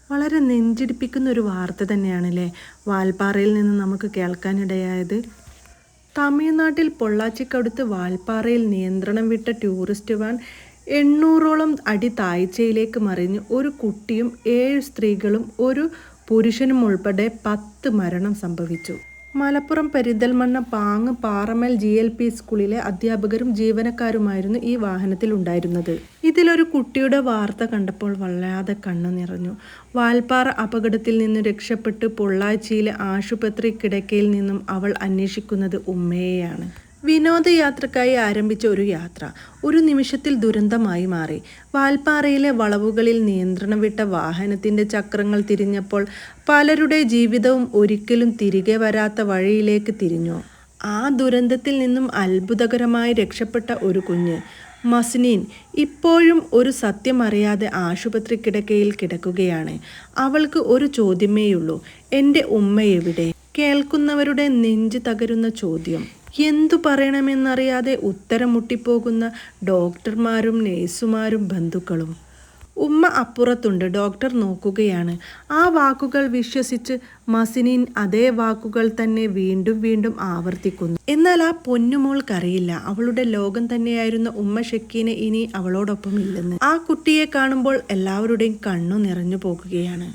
വളരെ നെഞ്ചിടിപ്പിക്കുന്ന ഒരു വാർത്ത തന്നെയാണല്ലേ വാൽപ്പാറയിൽ നിന്ന് നമുക്ക് കേൾക്കാനിടയായത്. തമിഴ്നാട്ടിൽ പൊള്ളാച്ചിക്കടുത്ത് വാൽപ്പാറയിൽ നിയന്ത്രണം വിട്ട ടൂറിസ്റ്റ് വാൻ 800ഓളം അടി താഴ്ചയിലേക്ക് മറിഞ്ഞ് ഒരു കുട്ടിയും 7 സ്ത്രീകളും ഒരു പുരുഷനും ഉൾപ്പെടെ 10 മരണം സംഭവിച്ചു. മലപ്പുറം പെരിന്തൽമണ്ണ പാങ്ങ് പാറമൽ GLP സ്കൂളിലെ അധ്യാപകരും ജീവനക്കാരുമായിരുന്നു ഈ വാഹനത്തിൽ ഉണ്ടായിരുന്നത്. ഇതിലൊരു കുട്ടിയുടെ വാർത്ത കണ്ടപ്പോൾ വല്ലാതെ കണ്ണു നിറഞ്ഞു. വാൽപ്പാറ അപകടത്തിൽ നിന്ന് രക്ഷപ്പെട്ട് പൊള്ളാച്ചിയിലെ ആശുപത്രി കിടക്കയിൽ നിന്നും അവൾ അന്വേഷിക്കുന്നത് ഉമ്മയെയാണ്. വിനോദയാത്രക്കായി ആരംഭിച്ച ഒരു യാത്ര ഒരു നിമിഷത്തിൽ ദുരന്തമായി മാറി. വാൽപ്പാറയിലെ വളവുകളിൽ നിയന്ത്രണം വിട്ട വാഹനത്തിൻ്റെ ചക്രങ്ങൾ തിരിഞ്ഞപ്പോൾ പലരുടെ ജീവിതവും ഒരിക്കലും തിരികെ വരാത്ത വഴിയിലേക്ക് തിരിഞ്ഞു. ആ ദുരന്തത്തിൽ നിന്നും അത്ഭുതകരമായി രക്ഷപ്പെട്ട ഒരു കുഞ്ഞ് മസ്നീൻ ഇപ്പോഴും ഒരു സത്യം അറിയാതെ ആശുപത്രി കിടക്കയിൽ കിടക്കുകയാണ്. അവൾക്ക് ഒരു ചോദ്യമേയുള്ളൂ, എൻ്റെ ഉമ്മ എവിടെ? കേൾക്കുന്നവരുടെ നെഞ്ച് തകരുന്ന ചോദ്യം. എന്തു പറയണമെന്നറിയാതെ ഉത്തരം മുട്ടിപ്പോകുന്ന ഡോക്ടർമാരും നേഴ്സുമാരും ബന്ധുക്കളും. ഉമ്മ അപ്പുറത്തുണ്ട്, ഡോക്ടർ നോക്കുകയാണ്. ആ വാക്കുകൾ വിശ്വസിച്ച് മസ്നീൻ അതേ വാക്കുകൾ തന്നെ വീണ്ടും വീണ്ടും ആവർത്തിക്കുന്നു. എന്നാൽ ആ പൊന്നുമോൾക്കറിയില്ല അവളുടെ ലോകം തന്നെയായിരുന്ന ഉമ്മ ഷക്കീന ഇനി അവളോടൊപ്പം ഇല്ലെന്ന്. ആ കുട്ടിയെ കാണുമ്പോൾ എല്ലാവരുടെയും കണ്ണു നിറഞ്ഞു പോകുകയാണ്.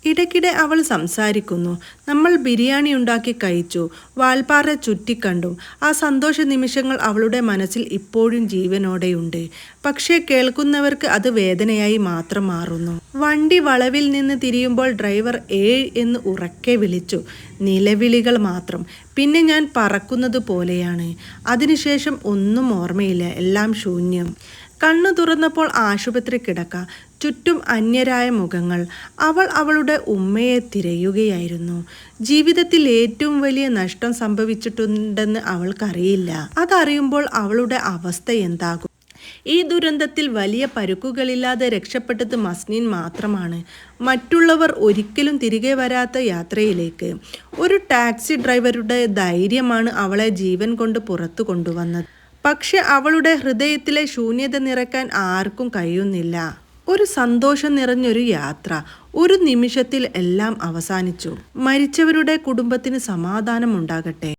ഇടയ്ക്കിടെ അവൾ സംസാരിക്കുന്നു. നമ്മൾ ബിരിയാണി ഉണ്ടാക്കി കഴിച്ചു, വാൽപ്പാറ ചുറ്റിക്കണ്ടു. ആ സന്തോഷ നിമിഷങ്ങൾ അവളുടെ മനസ്സിൽ ഇപ്പോഴും ജീവനോടെയുണ്ട്. പക്ഷേ കേൾക്കുന്നവർക്ക് അത് വേദനയായി മാത്രം മാറുന്നു. വണ്ടി വളവിൽ നിന്ന് തിരിയുമ്പോൾ ഡ്രൈവർ 7 എന്ന് ഉറക്കെ വിളിച്ചു. നിലവിളികൾ മാത്രം. പിന്നെ ഞാൻ പറക്കുന്നത് പോലെയാണ്. അതിനുശേഷം ഒന്നും ഓർമ്മയില്ല, എല്ലാം ശൂന്യം. കണ്ണു തുറന്നപ്പോൾ ആശുപത്രി കിടക്ക, ചുറ്റും അന്യരായ മുഖങ്ങൾ. അവൾ അവളുടെ ഉമ്മയെ തിരയുകയായിരുന്നു. ജീവിതത്തിൽ ഏറ്റവും വലിയ നഷ്ടം സംഭവിച്ചിട്ടുണ്ടെന്ന് അവൾക്കറിയില്ല. അതറിയുമ്പോൾ അവളുടെ അവസ്ഥ എന്താകും? ഈ ദുരന്തത്തിൽ വലിയ പരുക്കുകളില്ലാതെ രക്ഷപ്പെട്ടത് മസ്നീൻ മാത്രമാണ്. മറ്റുള്ളവർ ഒരിക്കലും തിരികെ വരാത്ത യാത്രയിലേക്ക്. ഒരു ടാക്സി ഡ്രൈവറുടെ ധൈര്യമാണ് അവളെ ജീവൻ കൊണ്ട് പുറത്തു കൊണ്ടുവന്നത്. പക്ഷെ അവളുടെ ഹൃദയത്തിലെ ശൂന്യത നിറയ്ക്കാൻ ആർക്കും കഴിയുന്നില്ല. ഒരു സന്തോഷം നിറഞ്ഞൊരു യാത്ര. ഒരു നിമിഷത്തിൽ എല്ലാം അവസാനിച്ചു. മരിച്ചവരുടെ കുടുംബത്തിന് സമാധാനം ഉണ്ടാകട്ടെ.